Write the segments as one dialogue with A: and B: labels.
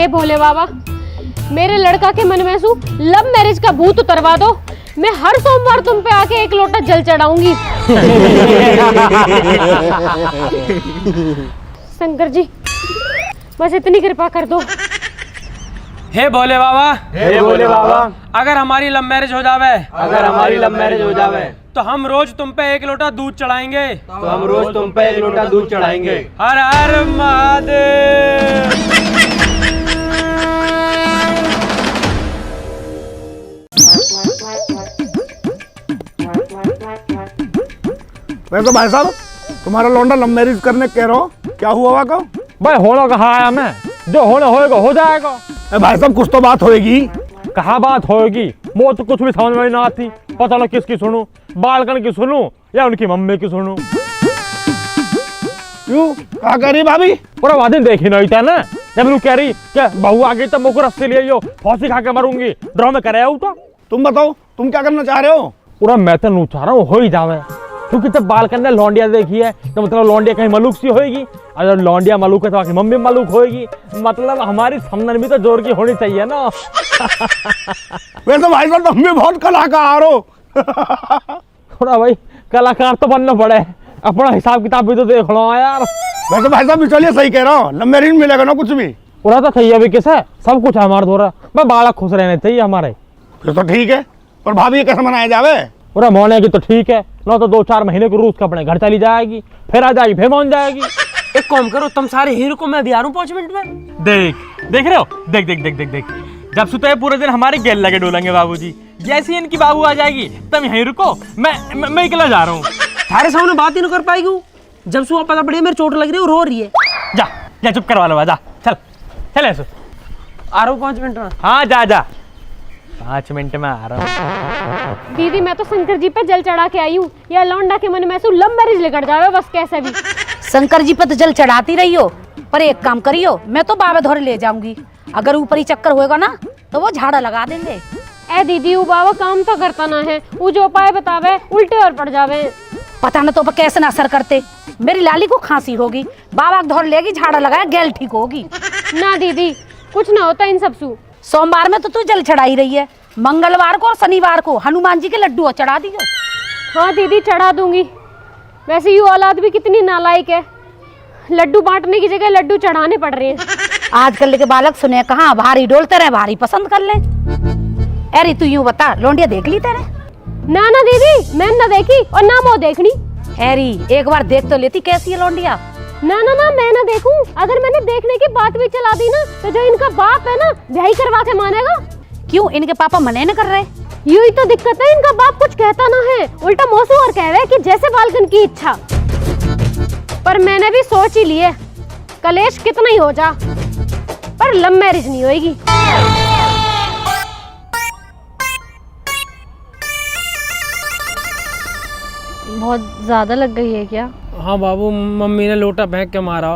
A: हे भोले बाबा, मेरे लड़का के मन में लव मैरिज का भूत उतरवा दो। मैं हर सोमवार तुम पे आके एक लोटा जल चढ़ाऊंगी। शंकर जी बस इतनी कृपा कर दो।
B: हे भोले बाबा,
C: हे भोले बाबा,
B: अगर हमारी लव मैरिज हो जावे,
C: अगर हमारी लव मैरिज हो जावे
B: तो हम रोज तुम पे एक लोटा दूध चढ़ाएंगे।
C: तो हम रोज तुम पे एक लोटा दूध चढ़ाएंगे।
B: हर हर महादेव।
D: वैसे भाई साहब तुम्हारा लौंडा लव मैरिज करने कह रहा हो, क्या हुआ का?
E: भाई होना कहा आया मैं, जो होना होएगा हो जाएगा।
D: भाई साहब कुछ तो बात होएगी।
E: कहा बात होएगी, वो तो कुछ भी समझ में ना आती। पता ना किसकी सुनूं, बालकन की सुनूं या उनकी मम्मी की सुनूं।
D: क्यों, क्या कह रही भाभी?
E: पूरा वादिन देखी नहीं था ना, जब लोग कह रही क्या बहू आ गई तब मुझको रस्सी ले आइयो, फांसी खा के मरूंगी। ड्रामे करे हो तो
D: तुम बताओ, तुम क्या करना चाह रहे हो?
E: पूरा मैं तो नहीं चाह रहा हूँ हो ही जावे, क्योंकि जब बालकन ने लौंडिया देखी है तो मतलब लौंडिया कहीं मलूक सी होएगी, अगर लौंडिया मलूक है तो आखिर मम्मी मलूक होएगी। मतलब हमारी समझन भी तो जोर की होनी चाहिए ना।
D: वैसे भाई साहब तुम भी बहुत कलाकार हो।
E: थोड़ा भाई कलाकार तो बनना पड़े, अपना हिसाब किताब भी तो देख लो यार।
D: वैसे भाई साहब चलिए सही कह रहा हूँ, लव मैरिज मिलेगा ना कुछ भी।
E: पूरा तो सही है भी किस है, सब कुछ हमारा धोरा, मैं बालक खुश रहने चाहिए हमारे।
D: फिर तो ठीक है, पर भाभी ये कैसे मनाया जावे?
E: पूरा मोने की तो ठीक है ना, तो 2-4 महीने को रूस का अपने घर चली जाएगी, फिर आ जाएगी, फिर मान जाएगी।
B: एक काम करो, तुम सारे हीरो को मैं भी आ रहा हूँ 5 मिनट में।
E: देख रहे हो, देख देख देख देख देख, जब सुते पूरे दिन हमारे गेल लगे डोलेंगे बाबूजी। जैसे ही इनकी बाबू आ जाएगी तुम यहीं रुको, मैं अकेला जा रहा हूँ।
B: सारे सामने बात ही नहीं कर पाएगी। जब सुबह पता पड़ी मेरी चोट लग रही है, रो रही है।
E: जा जा चुप करवा लो, जा चल चल ऐसे।
B: आ रहा हूँ 5 मिनट में।
E: हाँ जा जा, 5 मिनट में आ रहा हूँ।
A: दीदी मैं तो शंकर जी पे जल चढ़ा के आई हूँ, या लौंडा के मन में लव मैरिज लेकर जावे बस कैसे भी।
F: शंकर जी पे तो जल चढ़ाती रही हो, पर एक काम करियो, मैं तो बाबा धोरे ले जाऊंगी। अगर ऊपर ही चक्कर होएगा ना तो वो झाड़ा लगा देंगे।
A: ए दीदी वो बाबा काम तो करता ना है, वो जो उपाय बतावे उल्टे और पड़ जावे।
F: पता न तो कैसे ना असर करते। मेरी लाली को खांसी होगी, बाबा धोर लेगी, झाड़ा लगाया, गैल ठीक होगी।
A: ना दीदी कुछ ना होता इन सब सू।
F: सोमवार में तो तू जल चढ़ाई रही है, मंगलवार को और शनिवार को हनुमान जी के लड्डू चढ़ा दियो।
A: हाँ दीदी चढ़ा दूंगी। वैसे ये औलाद भी कितनी नालायक है, लड्डू बांटने की जगह लड्डू चढ़ाने पड़ रहे हैं।
F: आजकल के बालक सुने कहाँ भारी डोलते रहे, भारी पसंद कर ले। अरे तू यूं बता, लौंडिया देख ली तेरे?
A: ना ना दीदी मैंने ना देखी और ना वो देखनी।
F: हैरी एक बार देख तो लेती कैसी है लौंडिया।
A: ना ना ना मैं ना देखूं, अगर मैंने देखने की बात भी चला दी ना तो जो इनका बाप है ना ब्याह करवा के मानेगा।
F: क्यों इनके पापा मने न कर रहे?
A: यू ही तो दिक्कत है, इनका बाप कुछ कहता ना है, उल्टा मौसू और कह रहे कि जैसे बालकन की इच्छा। पर मैंने भी सोच ही लिए, कलेश कितना ही हो जा पर लव मैरिज नहीं होएगी। बहुत ज्यादा लग गई है क्या?
B: हाँ बाबू, मम्मी ने लोटा फेंक के मारा।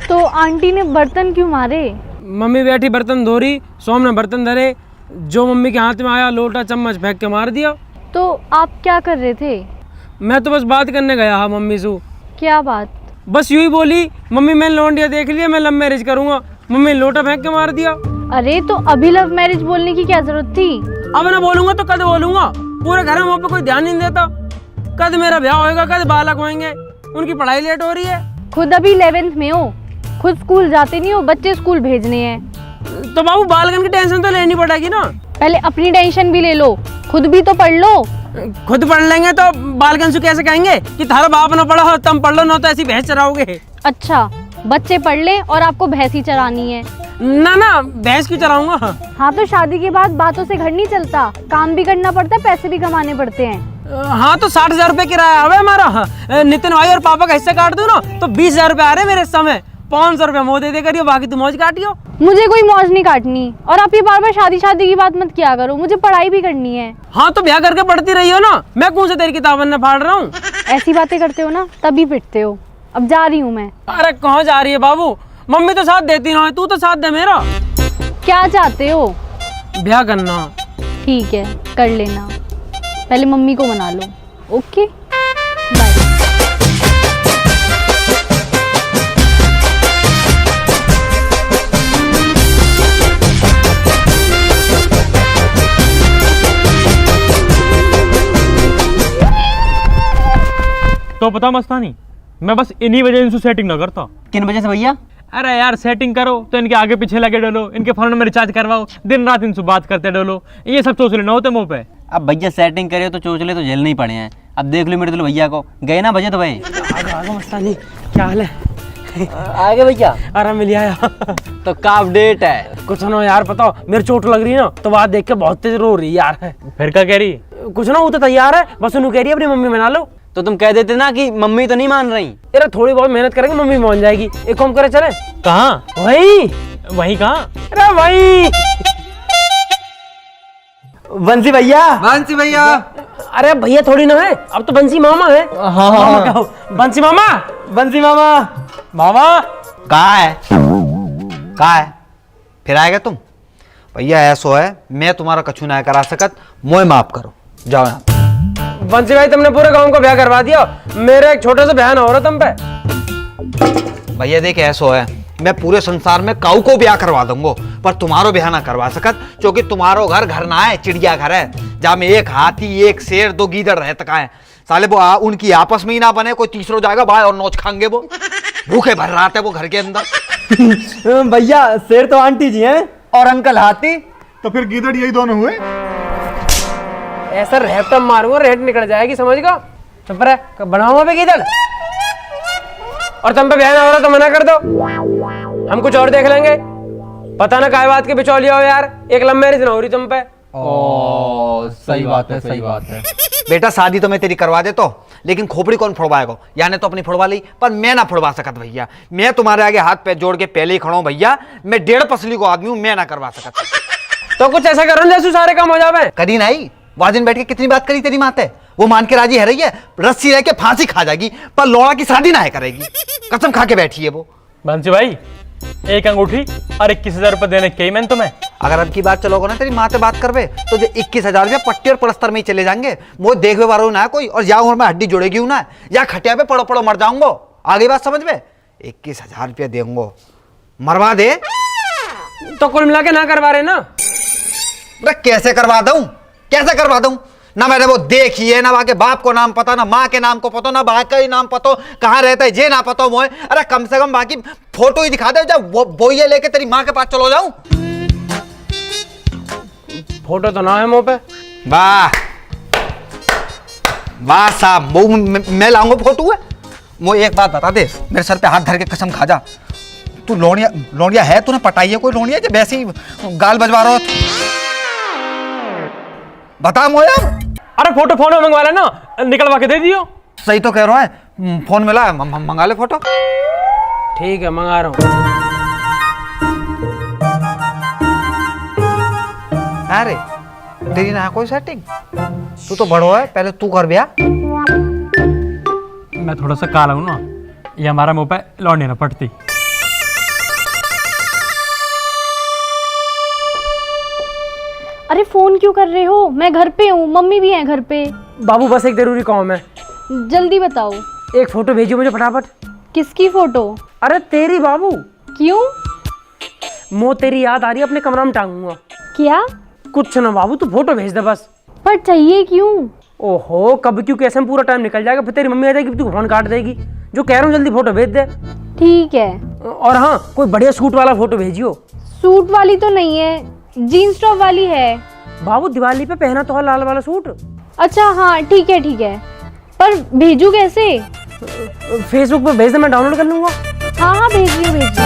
A: तो आंटी ने बर्तन क्यों मारे?
B: मम्मी बैठी बर्तन धो रही, सोम ने बर्तन धरे, जो मम्मी के हाथ में आया लोटा चम्मच फेंक के मार दिया।
A: तो आप क्या कर रहे थे?
B: मैं तो बस बात करने गया हाँ मम्मी से।
A: क्या बात?
B: बस यूं ही बोली, मम्मी मैंने लौंडिया देख लिया, मैं लव मैरिज करूंगा। मम्मी ने लोटा फेंक के मार दिया।
A: अरे तो अभी लव मैरिज बोलने की क्या जरूरत थी?
B: अब ना बोलूंगा तो कद बोलूंगा, पूरे घर में वहाँ पे कोई ध्यान नहीं देता। कद मेरा ब्याह होएगा, कद बालक होंगे, उनकी पढ़ाई लेट हो रही है।
A: खुद अभी 11th में हो, खुद स्कूल जाते नहीं हो, बच्चे स्कूल भेजने हैं।
B: तो बाबू बालकन की टेंशन तो लेनी पड़ेगी ना।
A: पहले अपनी टेंशन भी ले लो, खुद भी तो पढ़ लो।
B: खुद पढ़ लेंगे तो बालकन से कैसे कहेंगे कि थारा बाप ना पढ़ा हो तुम पढ़ लो, ना तो ऐसी भैंस चराओगे।
A: अच्छा बच्चे पढ़ ले और आपको भैंस ही चरानी है?
B: ना ना भैंस क्यों चराऊंगा।
A: हाँ तो शादी के बाद बातों से घर नहीं चलता, काम भी करना पड़ता है, पैसे भी कमाने पड़ते हैं।
B: हाँ तो 60,000 रुपए किराया है हमारा। नितिन भाई और पापा का हिस्सा काट दूं ना तो 20,000 रुपए आ रहे मेरे समय। 500 रुपए मोह दे करियो, बाकी तुम मौज काटियो।
A: मुझे कोई मौज नहीं काटनी, और आप ये बार बार शादी शादी की बात मत किया करो, मुझे पढ़ाई भी करनी है।
B: हाँ तो ब्याह करके पढ़ती रही हो ना, मैं कौन से तेरी किताबन में फाड़ रहा हूँ।
A: ऐसी बातें करते हो ना तभी पिटते हो। अब जा रही हूँ मैं।
B: अरे कहाँ जा रही है बाबू, मम्मी तो साथ देती ना है, तू तो साथ दे मेरा।
A: क्या चाहते हो?
B: ब्याह करना।
A: ठीक है कर लेना, पहले मम्मी को मना लो। Okay bye.
E: तो पता मस्तानी, मैं बस इन्हीं वजह से सेटिंग ना करता।
B: किन वजह से भैया?
E: अरे यार सेटिंग करो तो इनके आगे पीछे लगे डोलो, इनके फोन में रिचार्ज करवाओ, दिन रात इनसे बात करते डोलो, ये सब चोचले ना होते मुँह पे।
B: अब भैया सेटिंग करे तो चोचले तो झेलने ही पड़े हैं। अब देख लो मेरे दिल भैया को, गए ना बजट भाई। आगे मस्तानी, क्या हाल है? आगे भैया।
E: अरे मिल आया।
B: तो का अपडेट है?
E: कुछ ना यार, बताओ मेरी चोट लग रही है ना, तो बात देख के बहुत तेज रो रही है यार। फिर क्या कह रही? कुछ ना, वो तो तैयार है, बस उन्हें कह रही है अपनी मम्मी मना लो।
B: तो तुम कह देते ना कि मम्मी तो नहीं मान रही।
E: अरे थोड़ी बहुत मेहनत करेंगे, मम्मी मान जाएगी। एक काम करे चले। कहाँ? वही कहाँ? अरे वही
B: बंसी भैया।
C: बंसी भैया।
E: अरे भैया थोड़ी ना है, अब तो बंसी मामा है। मामा कहो, बंसी मामा।
B: बंसी मामा।
E: मामा
G: कहाँ है? कहाँ है? फिर आएगा तुम? भैया ऐसो है, मैं तुम्हारा कछु ना करा सकत, मोए माफ करो, जाओ यहाँ।
E: बंसी भाई तुमने पूरे गांव को ब्याह करवा दिया, मेरा एक छोटा सा बहन हो रहा तुम पे।
G: भैया देख ऐसो है, मैं पूरे संसार में काऊ को ब्याह करवा दूंगा, पर तुम्हारो ब्याह ना करवा सकत, क्योंकि तुम्हारो घर घर ना है, चिड़िया घर है, जहाँ में एक हाथी, एक शेर, 2 गीदड़ रह तक है। साले वो उनकी आपस में ही ना बने, कोई तीसरो जाएगा बाहर और नोच खाएंगे, वो भूखे भर रहा है वो घर के अंदर।
B: भैया शेर तो आंटी जी हैं और अंकल हाथी।
D: तो फिर गीदड़ यही दोनों हुए।
E: ऐसा रेट मारूंगा, रेट निकल जाएगी, समझ गो। चुप रहे, बनाऊंगा पे किधर। और तुम पे बहन हो रहा तो मना कर दो, हम कुछ और देख लेंगे। पता ना काय बात के बिचौलिया हो यार, एक लव मैरिज ना हो रही तुम पे।
C: सही बात है, सही बात है।
G: बेटा शादी तो मैं तेरी करवा देता हूँ, लेकिन खोपड़ी कौन फोड़वाएगा? यानी तो अपनी फोड़वा ली, पर मैं ना फोड़वा सकत भैया। मैं तुम्हारे आगे हाथ पैर जोड़ के पहले ही खड़ा हूँ भैया, मैं 1.5 पसली को आदमी हूँ, मैं ना करवा सकत।
E: तो कुछ ऐसा करो जैसे सारे काम हो जावे।
G: करी नहीं, वहां दिन बैठ के कितनी बात करी तेरी माते, वो मान के राजी है रही है, रस्सी रह के फांसी खा जाएगी, पर लौड़ा की शादी ना है करेगी, कसम खा के बैठी है वो।
E: बंसी भाई एक अंगूठी और 21,000 रुपए देने के मैंने तुम्हें।
G: अगर अब की बात चलोगे ना तेरी माँ से बात करवे तो जो 21,000 रुपया पट्टी और पलस्तर में ही चले जाएंगे, वो देखवे वाला ना कोई, और या उम्र में हड्डी जुड़ेगी ना, या खटिया पे पड़ो पड़ो मर जाऊंगो। आगे बात समझ में? 21,000 रुपया देंगो, मरवा दे।
E: तो कुल मिला के ना करवा रहे ना?
G: कैसे करवा दूं? कैसे करवा दूं? ना मैंने वो देखी है, ना वहां के बाप को नाम पता, ना माँ के नाम को पता, ना भाई का ही नाम पता, कहाँ रहता है जे ना पता मोए। अरे कम से कम बाकी फोटो ही दिखा दे, जब वो ये लेके तेरी माँ के पास चलो जाऊं।
E: फोटो तो ना है मुंह पे।
G: वाह वाह साहब, वो मैं लाऊंगा फोटो है। मुझे एक बात बता दे, मेरे सर पे हाथ धर के कसम खा जा, तू लोनिया है? तूने पटाई है कोई लोनिया जो वैसे ही गाल बजवा रहा हो? बता मोया।
E: अरे फोटो फोन में मंगवा लेना, निकलवा के दे दियो।
G: सही तो कह रहा है, फोन मिला है, मंगा ले फोटो।
E: ठीक है मंगा रहा हूँ।
G: अरे तेरी ना कोई सेटिंग, तू तो बड़ो है, पहले तू कर ब्याह।
E: मैं थोड़ा सा काला हूँ ना, ये हमारा मुंह पे लौंडी ना पड़ती।
A: अरे फोन क्यों कर रहे हो? मैं घर पे हूँ, मम्मी भी है घर पे।
E: बाबू बस एक जरूरी काम है।
A: जल्दी बताओ।
E: एक फोटो भेजियो मुझे फटाफट।
A: किसकी फोटो?
E: अरे तेरी बाबू।
A: क्यों?
E: मो तेरी याद आ रही है, अपने कमरा में टांगूंगा।
A: क्या?
E: कुछ ना बाबू, तू फोटो भेज दे बस।
A: पर चाहिए क्यों?
E: ओहो कब क्यों कैसे में पूरा टाइम निकल जाएगा, फिर तेरी मम्मी आ जाएगी, तू फोन काट देगी। जो कह रहा हूँ जल्दी फोटो भेज दे।
A: ठीक है।
E: और हाँ कोई बढ़िया सूट वाला फोटो भेजियो।
A: सूट वाली तो नहीं है, जीन्स टॉप वाली है।
E: बाबू दिवाली पे पहना तो है लाल वाला सूट।
A: अच्छा हाँ ठीक है ठीक है, पर भेजू कैसे?
E: फेसबुक पे भेज दे, मैं डाउनलोड कर लूंगा।
A: हाँ हाँ भेजिए भेजिए।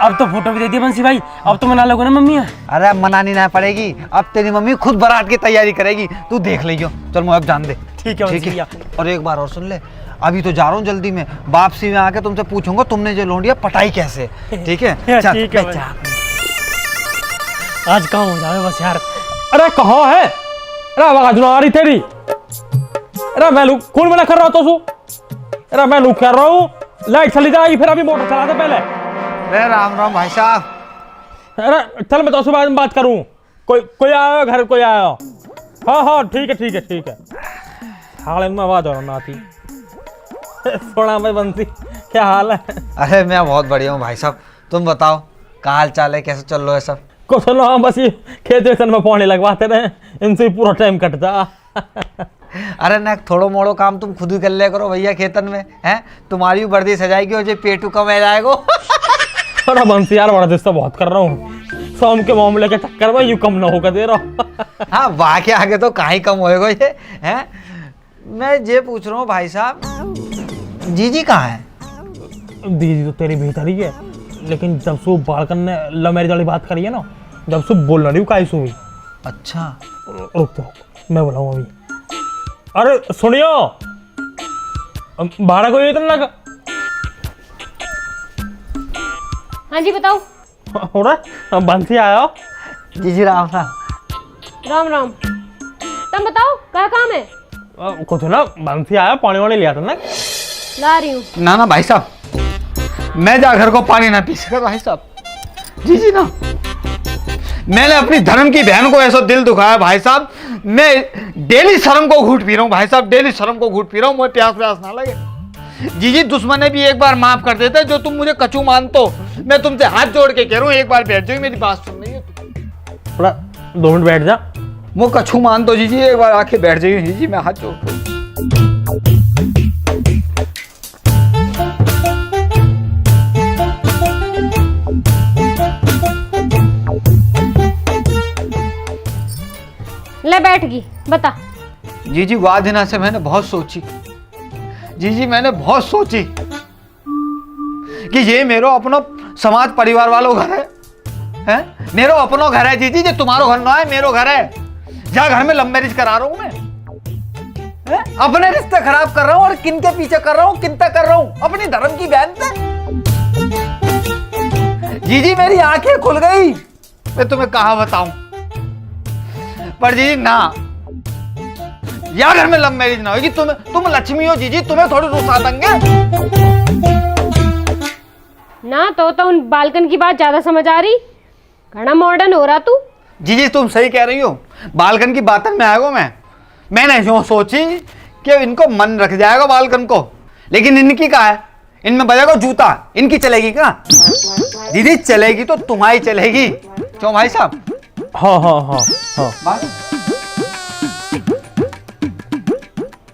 E: अब तो फोटो भी दे दी बंसी भाई, अब तो मना लोगे ना मम्मी?
G: अरे मनानी ना पड़ेगी, अब तेरी मम्मी खुद बारात की तैयारी करेगी, तू देख लियो। चल मुझे अब जान दे।
E: ठीक है बंसी भैया।
G: और एक बार और सुन ले, अभी तो जा रहा हूँ जल्दी में, वापसी में आके तुमसे पूछूंगा तुमने जो लोंडिया पटाई कैसे, ठीक है? चल,
E: ठीक है
G: चल।
E: आज काम हो जाए बस यार। अरे कहाँ है? अरे आवाज ना आ रही तेरी। अरे मैं लुक कौन मना कर रहा तो सु? अरे मैं लुक कर रहा हूँ, लाइट चली जाएगी, फिर अभी मोटर चला दे पहले।
G: अरे राम राम भाई साहब।
E: अरे चल मैं तो सुबह में बात करूँ। कोई आया घर, कोई आया? हाँ हाँ ठीक है ठीक है ठीक है। हाल में आवाज और ना आती। थोड़ा मैं बंसी, क्या हाल है?
G: अरे मैं बहुत बढ़िया हूँ भाई साहब, तुम बताओ क्या हाल चाल है, कैसे चल रहा है सब?
E: कुछ ना, हम बस ये खेत वेतन में पानी लगवाते रहे,
H: इनसे ही पूरा टाइम कटता।
G: अरे ना थोड़ो मोड़ो काम तुम खुद ही कर लिया करो भैया खेतन में, हैं? तुम्हारी भी वर्दी सजाएगी और जो पेटू कम है जाएगो।
H: अरे बंसी यार बड़ा दिस्ता बहुत कर रहा हूँ, शाम के मामले के चक्कर में यूं कम ना होकर दे रहा हूँ।
G: हाँ वाह के आगे तो कहीं कम होएगा ये, हैं? मैं ये पूछ रहा हूँ भाई साहब, जीजी कहाँ है?
H: दीदी तो तेरी भीतर ही है, लेकिन जब से बालकन ने लव मैरिज वाली बात करी है ना, जब से बोल रही हूँ काई सुई।
G: अच्छा
H: रुक तो मैं बुलाऊँ अभी। अरे सुनियो, भाड़ा कोई इतना का।
A: हाँ जी बताओ।
H: हो रहा बंसी आया हो।
G: जीजी राम राम।
A: राम राम। तुम बताओ क्या काम है?
H: कुछ ना, बंसी आया पानी वानी लिया था ना।
A: ला रही हूँ।
G: ना ना भाई साहब, मैं जा घर को पानी ना पी सका भाई साहब। जीजी ना, मैंने अपनी धर्म की बहन को ऐसा दिल दुखाया भाई साहब, मैं डेली शर्म को घूट पी रहा हूँ भाई साहब, डेली शर्म को घूट पी रहा हूँ, मुझे प्यास प्यास ना लगे। जीजी दुश्मन ने भी एक बार माफ कर देते, जो तुम मुझे कचू मानतो, मैं तुमसे हाथ जोड़ के कह रहा हूँ एक बार बैठ जाओ, मेरी बात सुन रही है।
H: थोड़ा 2 मिनट बैठ जा।
G: वो कछू मान दो जीजी, एक बार आके बैठ जाइए जीजी, मैं हाथ जोड़ रहा हूँ।
A: ले बैठ गई, बता।
G: जीजी वाह दिना से मैंने बहुत सोची जीजी, मैंने बहुत सोची कि ये मेरो अपनो समाज परिवार वालों घर है? मेरो अपनो घर है जीजी, जो तुम्हारो घर ना है, मेरो घर है। जा घर में लव मैरिज करा रहा हूं मैं, हैं? अपने रिश्ते खराब कर रहा हूं और किन के पीछे कर रहा हूं, किन तक कर रहा हूं? अपनी धर्म की बहन तक। जीजी मेरी आंखें खुल गई, मैं तुम्हें कहा बताऊं। पर जीजी ना, या घर में लव मैरिज ना होगी। तुम लक्ष्मी हो जीजी, तुम्हें थोड़ी रुसा देंगे
A: ना। तो उन बालकन की बात ज्यादा समझ आ रही, घना मॉडर्न हो रहा तू।
G: जीजी तुम सही कह रही हो, बालकन की बातन में आएगा मैंने यूं सोची कि इनको मन रख जाएगा बालकन को, लेकिन इनकी कहा है, इनमें बजेगा जूता, इनकी चलेगी क्या? दीदी चलेगी तो तुम्हारी चलेगी, क्यों भाई साहब?
H: हाँ हाँ हाँ हाँ।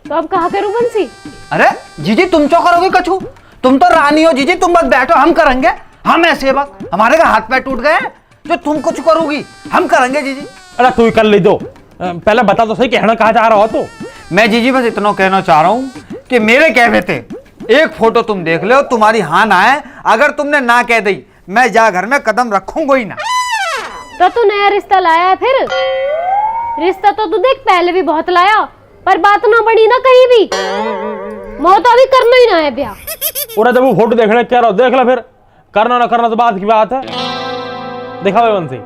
A: तो अब कहा करूं बंसी?
G: अरे जीजी तुम क्यों करोगे कछू? तुम तो रानी हो जीजी, तुम बस बैठो, हम करेंगे। हम है सेवक, हमारे का हाथ पैर टूट गए, जो तुम कुछ करोगी हम करेंगे जीजी।
H: अरे तू ही कर ले दो, पहले बता तो सही कहना कहाँ जा रहा हो तू?
G: मैं जीजी बस इतना कहना चाह रहा हूँ कि मेरे कहने थे एक फोटो तुम देख लो, तुम्हारी हाँ ना है, अगर तुमने ना कह दी मैं जा घर में कदम रखूंगा ही ना।
A: तो तू नया रिश्ता लाया है फिर? रिश्ता तो तू देख पहले भी बहुत लाया, पर बात ना बनी ना कहीं भी। मोह तो अभी करना ही ना है ब्याह।
H: पूरा जब वो फोटो देखने क्या रहो, देख ला फिर, करना ना करना तो बात की बात है। दिखा भाई बंसी।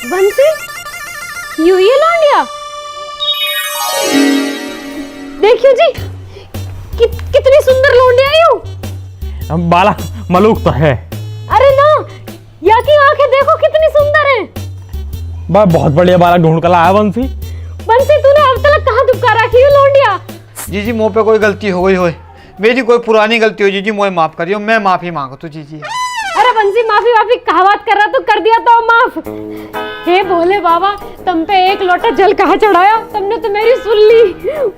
A: बंसी, यू ये लौंडिया देखियो जी, कितनी सुंदर लौंडिया यू।
H: बाला मलूक तो है।
A: अरे ना, या की आंखें देखो कितनी सुंदर हैं।
H: बहुत बढ़िया बाला ढूंढ कर लाया बंसी।
A: बंसी तूने अब तक कहाँ दुबका रखी है लौंडिया?
G: जीजी मुंह पे कोई गलती हो गई हो, मेरी कोई पुरानी गलती हो जीजी, मुझे माफ करियो, मैं माफी मांगो तो जीजी।
A: अरे बंसी माफी कहा बात कर रहा, तो कर दिया तो माफ। हे भोले बाबा, तुम पे एक लोटा जल कहाँ चढ़ाया, तुमने तो मेरी सुन ली,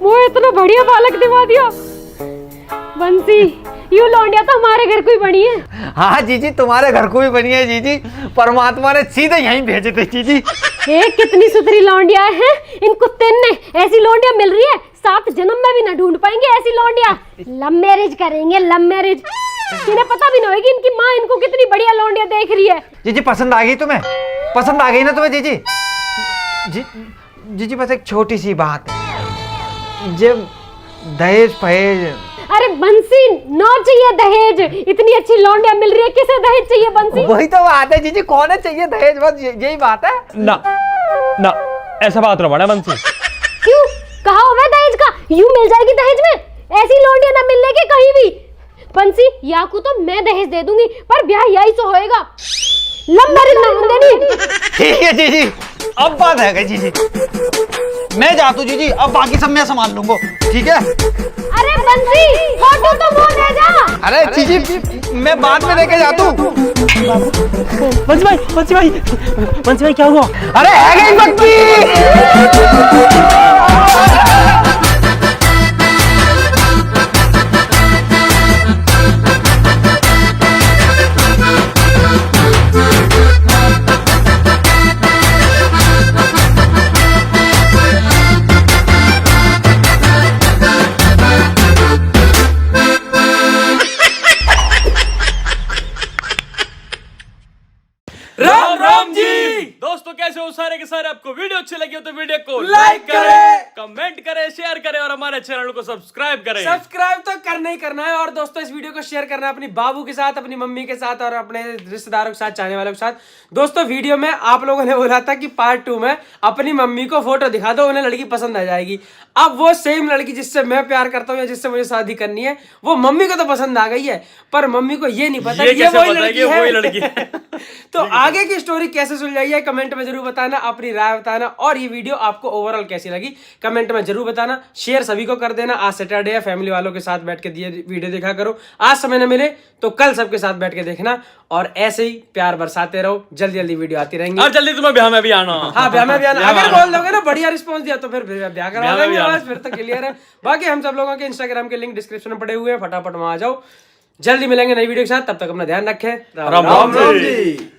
A: वो इतना बढ़िया बालक दिवा दिया। बंसी यू लौंडिया तो हमारे घर को ही बनी है।
G: हाँ जीजी तुम्हारे घर को भी बनी है जीजी, परमात्मा ने सीधे यहीं भेजे थे जीजी।
A: हे कितनी सुथरी लौंडिया है, इन कुत्ते ने ऐसी लौंडिया मिल रही है, 7 जन्म में भी ना ढूंढ पाएंगे ऐसी लौंडिया। लव मैरिज करेंगे, लव मैरिज। इन्हें पता भी नहीं होगी इनकी माँ इनको कितनी बढ़िया लौंडिया देख रही है।
G: जीजी पसंद आ गई तुम्हें? पसंद आ गई ना तुम्हें जीजी? जीजी बस एक छोटी सी बात, जब दहेज फहेज।
A: अरे बंसी ना चाहिए दहेज, इतनी अच्छी लौंडिया मिल रही है, किसे दहेज चाहिए बंसी?
G: वही तो बात है जीजी, कौन है चाहिए दहेज, बस यही बात है
H: ना। ना ऐसा बात ना बना बंसी।
A: क्यों, कहा हुआ दहेज का, यूं मिल जाएगी दहेज में? ऐसी लौंडियां ना मिलने की कहीं भी। बंसी याकू तो मैं दहेज दे दूंगी, पर ब्याह यही तो होएगा, लव मैरिज ना होने देनी।
G: ठीक है जीजी, अब बात है गई जीजी। मैं जाता हूँ जीजी, अब बाकी सब मैं संभाल लूंगा, ठीक है?
A: अरे बंसी फोटो तो वो दे जा।
G: अरे जीजी मैं बाद में लेके जाता हूँ।
B: बंसी भाई क्या हुआ?
G: अरे है गई बक्की।
I: राम राम जी दोस्तों, कैसे हो सारे के सारे? आपको वीडियो अच्छी लगी हो तो वीडियो को लाइक करें, कमेंट करें, शेयर करें और हमारे चैनल को सब्सक्राइब करें।
E: सब्सक्राइब तो करना ही करना है। और दोस्तों इस वीडियो को शेयर करना है अपनी बाबू के साथ, अपनी मम्मी के साथ और अपने रिश्तेदारों के साथ, चाहने वालों के साथ। दोस्तों वीडियो में आप लोगों ने बोला था कि पार्ट 2 में अपनी मम्मी को फोटो दिखा दो, उन्हें लड़की पसंद आ जाएगी। अब वो सेम लड़की जिससे मैं प्यार करता हूँ या जिससे मुझे शादी करनी है, वो मम्मी को तो पसंद आ गई है, पर मम्मी को ये नहीं पता ये वही लड़की है। तो आगे की स्टोरी कैसे सुलझाई है कमेंट में जरूर बताना, अपनी राय बताना। और ये वीडियो आपको ओवरऑल कैसी लगी कमेंट में जरूर बताना। शेयर सभी को कर देना। आज सैटरडे है, फैमिली वालों के साथ बैठ के वीडियो देखा करो। आज समय न मिले तो कल सबके साथ बैठ के देखना, और ऐसे ही प्यार बरसाते रहो। जल्दी जल्दी वीडियो आती रहेंगी
I: और जल्दी तुम्हें ब्याह में भी आना।
E: हाँ ब्याह में भी आना। अगर बोल दोगे ना बढ़िया रिस्पॉन्स दिया तो फिर ब्याह करा देंगे, बस फिर तो क्लियर है। बाकी हम सब लोगों के इंस्टाग्राम के लिंक डिस्क्रिप्शन में पड़े हुए हैं, फटाफट वहां आ जाओ। जल्दी मिलेंगे नई वीडियो के साथ, तब तक अपना ध्यान रखें।
I: राम राम जी।